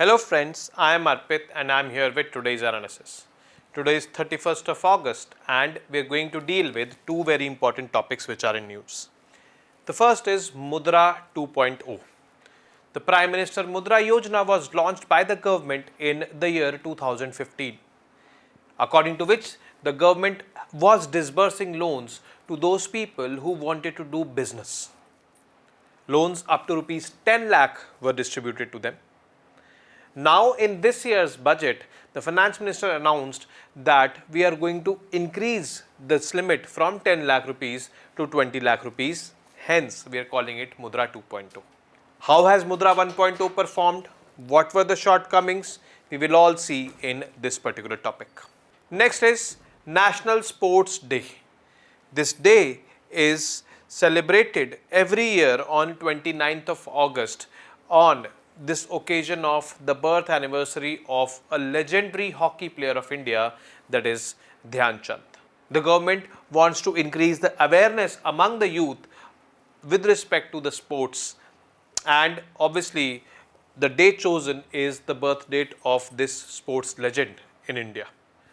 Hello friends, I am Arpit and I am here with today's analysis. Today is 31st of August and we are going to deal with two very important topics which are in news. The first is Mudra 2.0. The Prime Minister Mudra Yojana was launched by the government in the year 2015, according to which the government was disbursing loans to those people who wanted to do business. Loans up to rupees 10 lakh were distributed to them. Now in this year's budget, the finance minister announced that we are going to increase this limit from 10 lakh rupees to 20 lakh rupees. Hence, we are calling it Mudra 2.0. How has Mudra 1.0 performed? What were the shortcomings? We will all see in this particular topic. Next is National Sports Day. This day is celebrated every year on 29th of August on this occasion of the birth anniversary of a legendary hockey player of India, that is Dhyan Chand. The government wants to increase the awareness among the youth with respect to the sports, and obviously the date chosen is the birth date of this sports legend in India.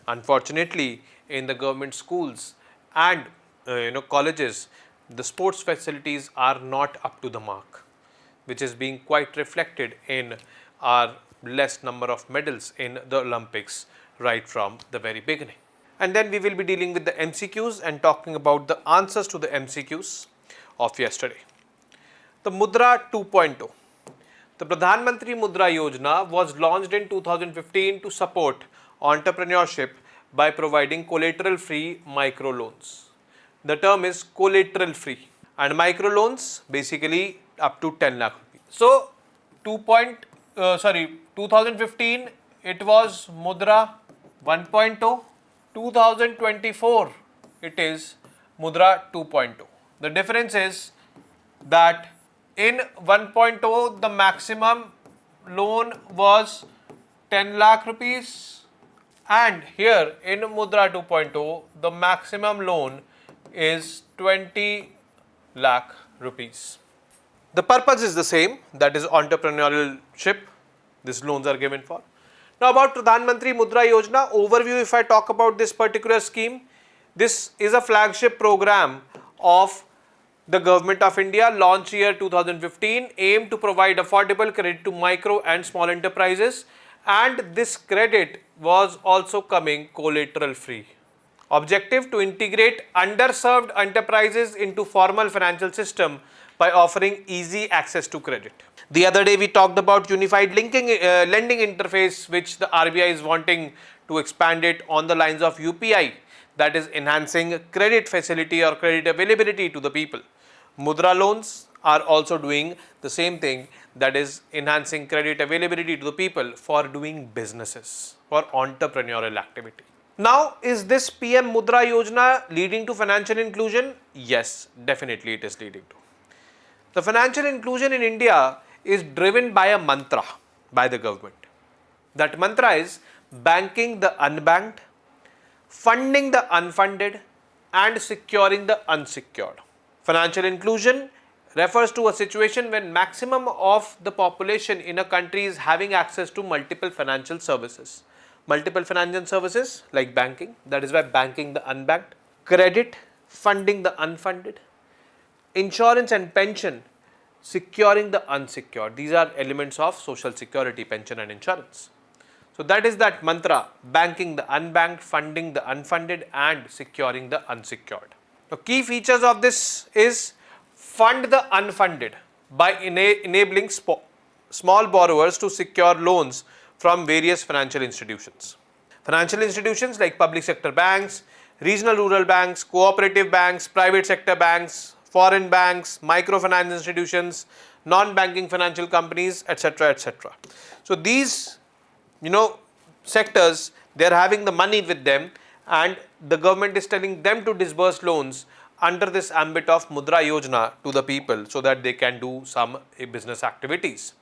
Unfortunately, in the government schools and colleges, the sports facilities are not up to the mark, which is being quite reflected in our less number of medals in the Olympics right from the very beginning. And then we will be dealing with the MCQs and talking about the answers to the MCQs of yesterday. The Mudra 2.0. The Pradhan Mantri Mudra Yojana was launched in 2015 to support entrepreneurship by providing collateral-free microloans. The term is collateral-free, and microloans basically up to 10 lakh rupees. So 2015 it was Mudra 1.0, 2024 it is Mudra 2.0. The difference is that in 1.0 the maximum loan was 10 lakh rupees, and here in Mudra 2.0 the maximum loan is 20 lakh rupees. The purpose is the same, that is entrepreneurship. These loans are given for. Now about Pradhan Mantri Mudra Yojana overview, if I talk about this particular scheme, this is a flagship program of the Government of India, launch year 2015, aimed to provide affordable credit to micro and small enterprises, and this credit was also coming collateral free. Objective: to integrate underserved enterprises into formal financial system by offering easy access to credit. The other day we talked about unified lending interface, which the RBI is wanting to expand it on the lines of UPI, that is enhancing credit facility or credit availability to the people. Mudra loans are also doing the same thing, that is enhancing credit availability to the people for doing businesses, for entrepreneurial activity. Now, is this PM Mudra Yojana leading to financial inclusion? Yes, definitely it is leading to. The financial inclusion in India is driven by a mantra by the government. That mantra is banking the unbanked, funding the unfunded, and securing the unsecured. Financial inclusion refers to a situation when maximum of the population in a country is having access to multiple financial services. Multiple financial services like banking, that is why banking the unbanked, credit, funding the unfunded, insurance and pension, securing the unsecured. These are elements of social security, pension and insurance. So that is that mantra: banking the unbanked, funding the unfunded, and securing the unsecured. The key features of this is fund the unfunded by enabling small borrowers to secure loans from various financial institutions. Financial institutions like public sector banks, regional rural banks, cooperative banks, private sector banks, foreign banks, microfinance institutions, non-banking financial companies, etc., etc. So these, sectors, they are having the money with them, and the government is telling them to disburse loans under this ambit of Mudra Yojana to the people so that they can do some business activities.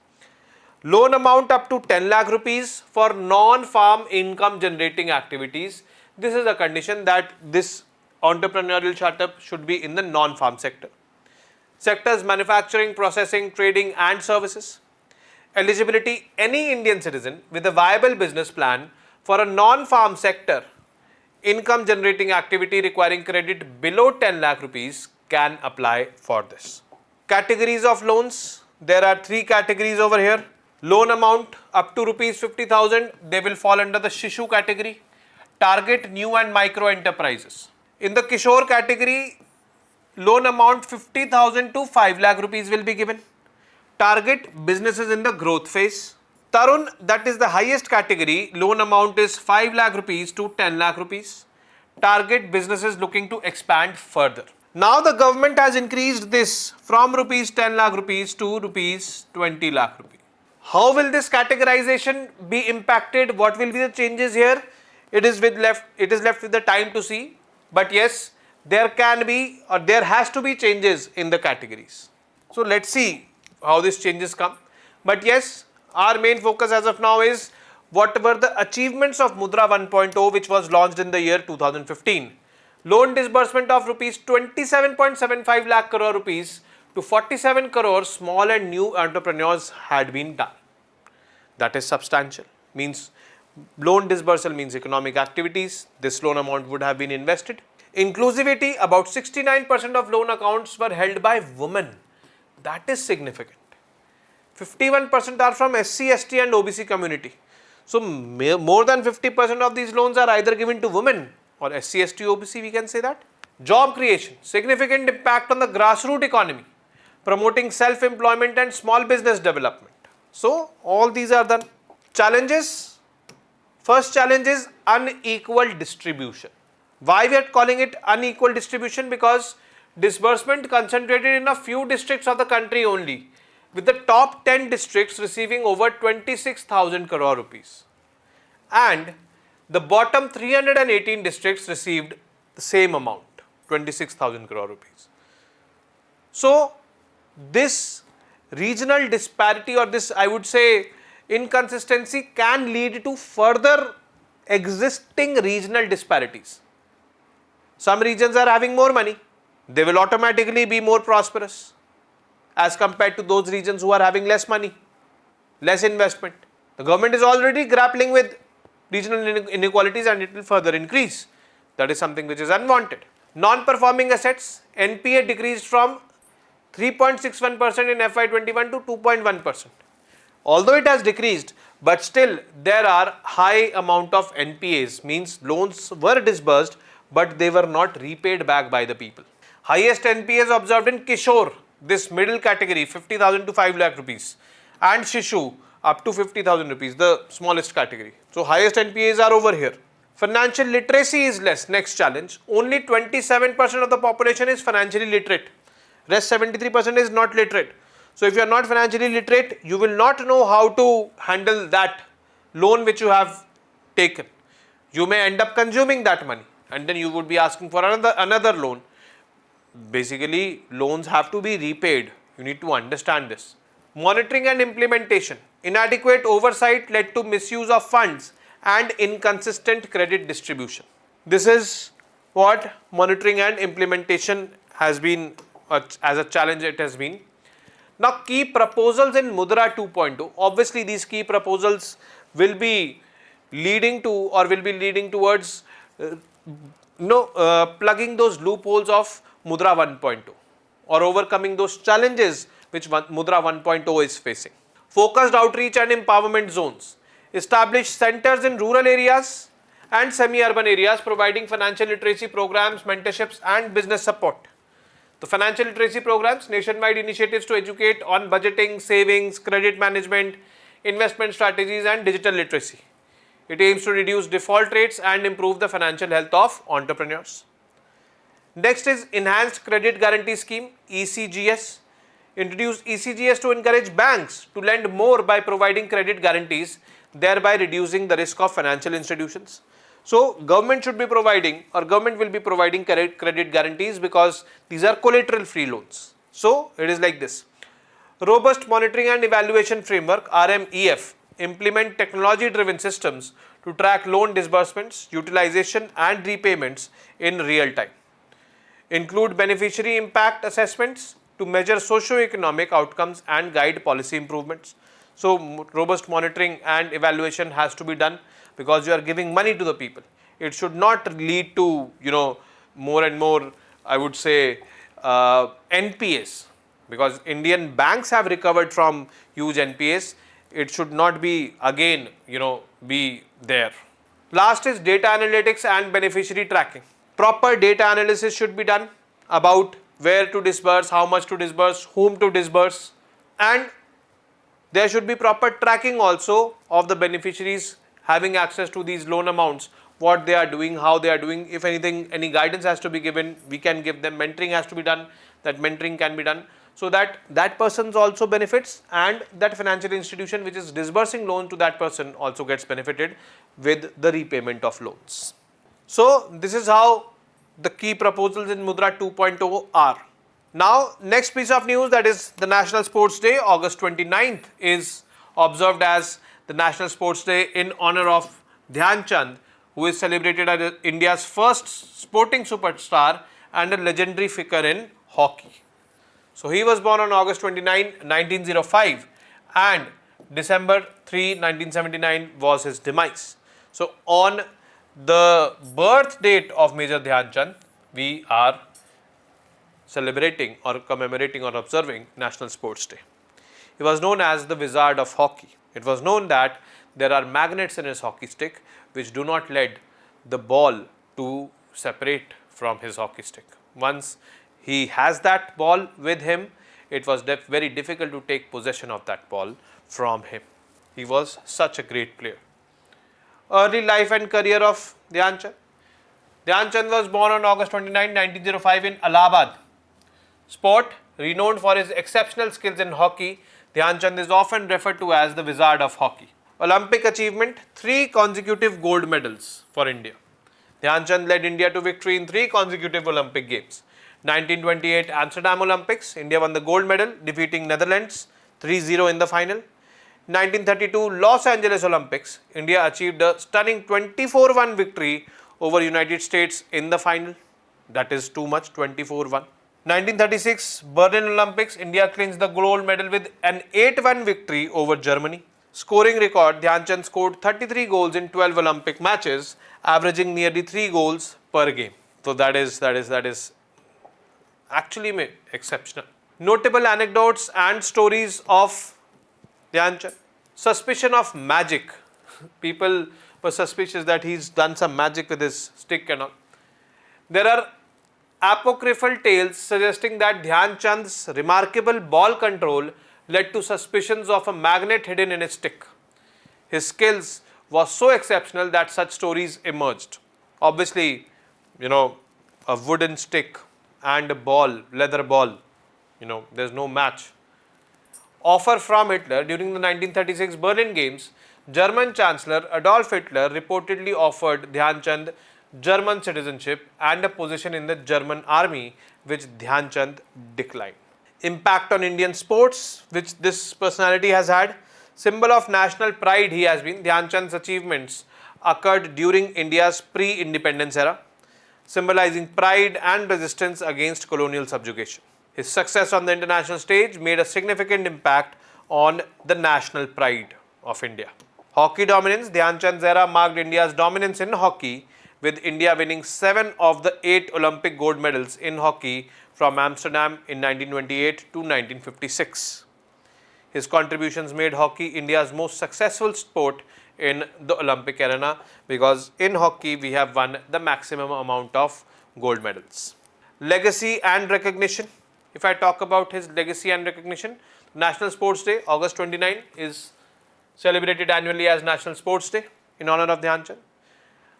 Loan amount up to 10 lakh rupees for non-farm income generating activities. This is a condition that this entrepreneurial startup should be in the non-farm sector. Sectors: manufacturing, processing, trading and services. eligibility, any Indian citizen with a viable business plan for a non-farm sector income generating activity requiring credit below 10 lakh rupees can apply for this. Categories of loans, there are 3 categories over here. Loan amount up to rupees 50,000, they will fall under the Shishu category. Target new and micro enterprises. In the Kishore category, loan amount 50,000 to 5 lakh rupees will be given. Target businesses in the growth phase. Tarun, that is the highest category, loan amount is 5 lakh rupees to 10 lakh rupees. Target businesses looking to expand further. Now the government has increased this from rupees 10 lakh rupees to rupees 20 lakh rupees. How will this categorization be impacted? What will be the changes here? It is left with the time to see. But yes, there can be or there has to be changes in the categories. So let's see how these changes come. But yes, our main focus as of now is what were the achievements of Mudra 1.0, which was launched in the year 2015. Loan disbursement of rupees 27.75 lakh crore rupees to 47 crore small and new entrepreneurs had been done. That is substantial. Means loan disbursal means economic activities. This loan amount would have been invested. Inclusivity, about 69% of loan accounts were held by women. That is significant. 51% are from SC, ST and OBC community. So more than 50% of these loans are either given to women or SC, ST, OBC, we can say that. Job creation, significant impact on the grassroots economy, promoting self-employment and small business development. So all these are done. Challenges. First challenge is unequal distribution. Why we are calling it unequal distribution? Because disbursement concentrated in a few districts of the country only, with the top 10 districts receiving over 26,000 crore rupees and the bottom 318 districts received the same amount, 26,000 crore rupees. So this regional disparity or this, I would say, inconsistency can lead to further existing regional disparities. Some regions are having more money, they will automatically be more prosperous as compared to those regions who are having less money, less investment. The government is already grappling with regional inequalities and it will further increase. That is something which is unwanted. Non-performing assets, NPA decreased from 3.61% in FY21 to 2.1%. Although it has decreased, but still there are high amount of NPAs, means loans were disbursed but they were not repaid back by the people. Highest NPAs observed in Kishore, this middle category, 50,000 to 5 lakh rupees, and Shishu up to 50,000 rupees, the smallest category. So highest NPAs are over here. Financial literacy is less. Next challenge, only 27% of the population is financially literate. Rest 73% is not literate. So if you are not financially literate, you will not know how to handle that loan which you have taken. You may end up consuming that money and then you would be asking for another loan. Basically, loans have to be repaid. You need to understand this. Monitoring and implementation. Inadequate oversight led to misuse of funds and inconsistent credit distribution. This is what monitoring and implementation has been, as a challenge it has been. Now, key proposals in Mudra 2.0. Obviously, these key proposals will be leading to or will be leading towards plugging those loopholes of Mudra 1.0 or overcoming those challenges which Mudra 1.0 is facing. Focused outreach and empowerment zones. Establish centers in rural areas and semi-urban areas providing financial literacy programs, mentorships and business support. The financial literacy programs, nationwide initiatives to educate on budgeting, savings, credit management, investment strategies and digital literacy. It aims to reduce default rates and improve the financial health of entrepreneurs. Next is Enhanced Credit Guarantee Scheme, ECGS. Introduce ECGS to encourage banks to lend more by providing credit guarantees, thereby reducing the risk of financial institutions. So government should be providing or government will be providing credit guarantees because these are collateral free loans. So it is like this. Robust monitoring and evaluation framework, RMEF, implement technology driven systems to track loan disbursements, utilization and repayments in real time. Include beneficiary impact assessments to measure socio-economic outcomes and guide policy improvements. So robust monitoring and evaluation has to be done, because you are giving money to the people. It should not lead to, more and more, I would say, NPAs, because Indian banks have recovered from huge NPAs. It should not be again, be there. Last is data analytics and beneficiary tracking. Proper data analysis should be done about where to disburse, how much to disburse, whom to disburse, and there should be proper tracking also of the beneficiaries having access to these loan amounts, what they are doing, how they are doing. If anything, any guidance has to be given, we can give them. Mentoring has to be done, that mentoring can be done, so that that person also benefits, and that financial institution which is disbursing loan to that person also gets benefited with the repayment of loans. So this is how the key proposals in Mudra 2.0 are. Now, next piece of news, that is the National Sports Day, August 29th, is observed as the National Sports Day in honor of Dhyan Chand, who is celebrated as India's first sporting superstar and a legendary figure in hockey. So he was born on August 29, 1905, and December 3, 1979 was his demise. So on the birth date of Major Dhyan Chand, we are celebrating or commemorating or observing National Sports Day. He was known as the Wizard of Hockey. It was known that there are magnets in his hockey stick which do not let the ball to separate from his hockey stick. Once he has that ball with him, it was very difficult to take possession of that ball from him. He was such a great player. Early life and career of Dhyan Chand. Dhyan Chand was born on August 29, 1905 in Allahabad. Sport, renowned for his exceptional skills in hockey, Dhyan Chand is often referred to as the Wizard of Hockey. Olympic achievement, 3 consecutive gold medals for India. Dhyan Chand led India to victory in 3 consecutive Olympic Games. 1928 Amsterdam Olympics, India won the gold medal, defeating Netherlands 3-0 in the final. 1932 Los Angeles Olympics, India achieved a stunning 24-1 victory over United States in the final. That is too much, 24-1. 1936 Berlin Olympics, India clinched the gold medal with an 8-1 victory over Germany. Scoring record, Dhyan Chand scored 33 goals in 12 Olympic matches, averaging nearly 3 goals per game. So that is actually exceptional. Notable anecdotes and stories of Dhyan Chand. Suspicion of magic. People were suspicious that he's done some magic with his stick and all. There are apocryphal tales suggesting that Dhyan Chand's remarkable ball control led to suspicions of a magnet hidden in his stick. His skills was so exceptional that such stories emerged. Obviously, a wooden stick and a ball, leather ball, there's no match. Offer from Hitler. During the 1936 Berlin Games, German Chancellor Adolf Hitler reportedly offered Dhyan Chand German citizenship and a position in the German army, which Dhyan Chand declined. Impact on Indian sports, which this personality has had. Symbol of national pride he has been. Dhyan Chand's achievements occurred during India's pre-independence era, symbolizing pride and resistance against colonial subjugation. His success on the international stage made a significant impact on the national pride of India. Hockey dominance. Dhyan Chand's era marked India's dominance in hockey, with India winning 7 of the 8 Olympic gold medals in hockey from Amsterdam in 1928 to 1956. His contributions made hockey India's most successful sport in the Olympic arena, because in hockey we have won the maximum amount of gold medals. Legacy and recognition. If I talk about his legacy and recognition, National Sports Day, August 29, is celebrated annually as National Sports Day in honor of Dhyan Chand.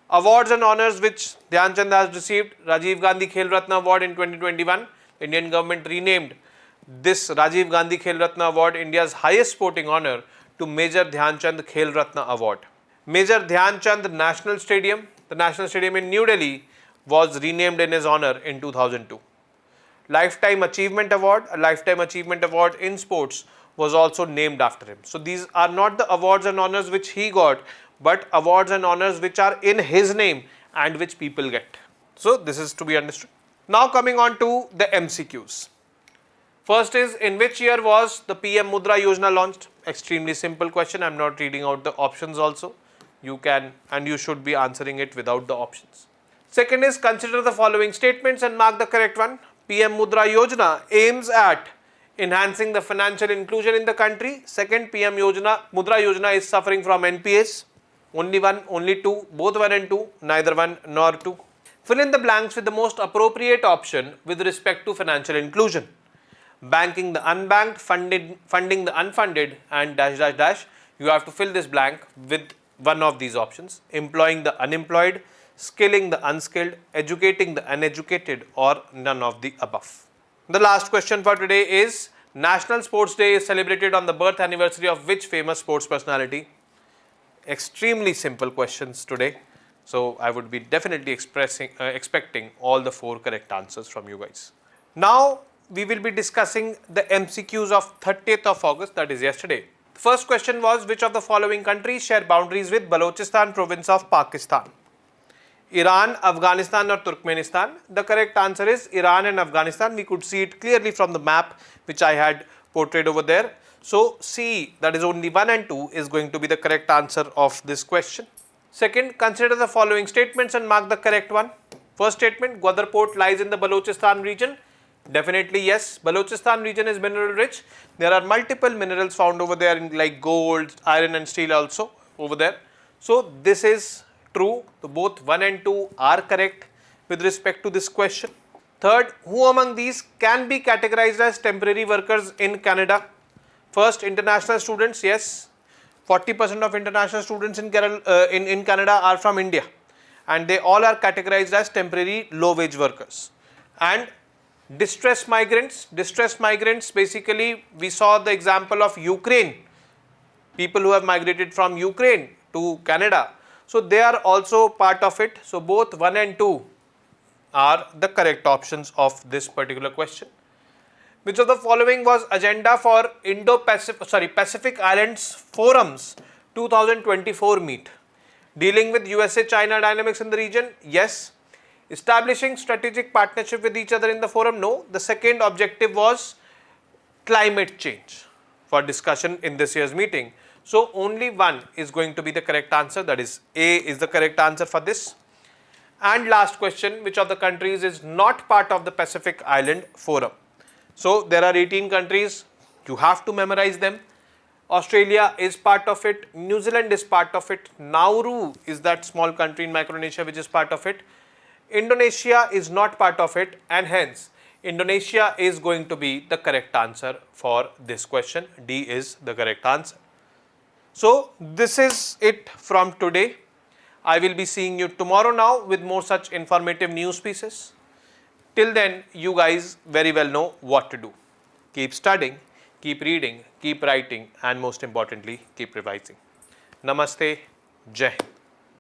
Awards and honors which Dhyan Chand has received. Rajiv Gandhi Khel Ratna Award in 2021. The Indian government renamed this Rajiv Gandhi Khel Ratna Award, India's highest sporting honor, to Major Dhyan Chand Khel Ratna Award. Major Dhyan Chand National Stadium, the National Stadium in New Delhi, was renamed in his honor in 2002. Lifetime Achievement Award, a Lifetime Achievement Award in sports, was also named after him. So these are not the awards and honors which he got, but awards and honors which are in his name and which people get. So this is to be understood. Now coming on to the MCQs. First is, in which year was the PM Mudra Yojana launched? Extremely simple question. I am not reading out the options also. You can and you should be answering it without the options. Second is, consider the following statements and mark the correct one. PM Mudra Yojana aims at enhancing the financial inclusion in the country. Second, PM Mudra Yojana is suffering from NPAs. Only one, only two, both 1 and 2, neither 1 nor 2. Fill in the blanks with the most appropriate option with respect to financial inclusion. Banking the unbanked, funding the unfunded, and dash dash dash. You have to fill this blank with one of these options. Employing the unemployed, skilling the unskilled, educating the uneducated, or none of the above. The last question for today is, National Sports Day is celebrated on the birth anniversary of which famous sports personality? Extremely simple questions today. So I would be definitely expecting all the 4 correct answers from you guys. Now we will be discussing the MCQs of 30th of August, that is yesterday. The first question was, which of the following countries share boundaries with Balochistan province of Pakistan? Iran, Afghanistan or Turkmenistan? The correct answer is Iran and Afghanistan. We could see it clearly from the map which I had portrayed over there. So C, that is only 1 and 2, is going to be the correct answer of this question. Second, consider the following statements and mark the correct one. First statement, Gwadar Port lies in the Balochistan region. Definitely yes, Balochistan region is mineral rich. There are multiple minerals found over there like gold, iron and steel also over there. So this is true. So both 1 and 2 are correct with respect to this question. Third, who among these can be categorized as temporary workers in Canada? First, international students, yes. 40% of international students in Canada are from India, and they all are categorized as temporary low wage workers. And distress migrants basically, we saw the example of Ukraine, people who have migrated from Ukraine to Canada. So they are also part of it. So both 1 and 2 are the correct options of this particular question. Which of the following was agenda for Pacific Islands Forum's 2024 meet? Dealing with USA-China dynamics in the region? Yes. Establishing strategic partnership with each other in the forum? No. The second objective was climate change for discussion in this year's meeting. So only 1 is going to be the correct answer, that is A is the correct answer for this. And last question, which of the countries is not part of the Pacific Island Forum? So there are 18 countries, you have to memorize them. Australia is part of it, New Zealand is part of it, Nauru is that small country in Micronesia which is part of it. Indonesia is not part of it, and hence Indonesia is going to be the correct answer for this question. D is the correct answer. So this is it from today. I will be seeing you tomorrow now with more such informative news pieces. Till then, you guys very well know what to do. Keep studying, keep reading, keep writing, and most importantly, keep revising. Namaste, Jai Hind.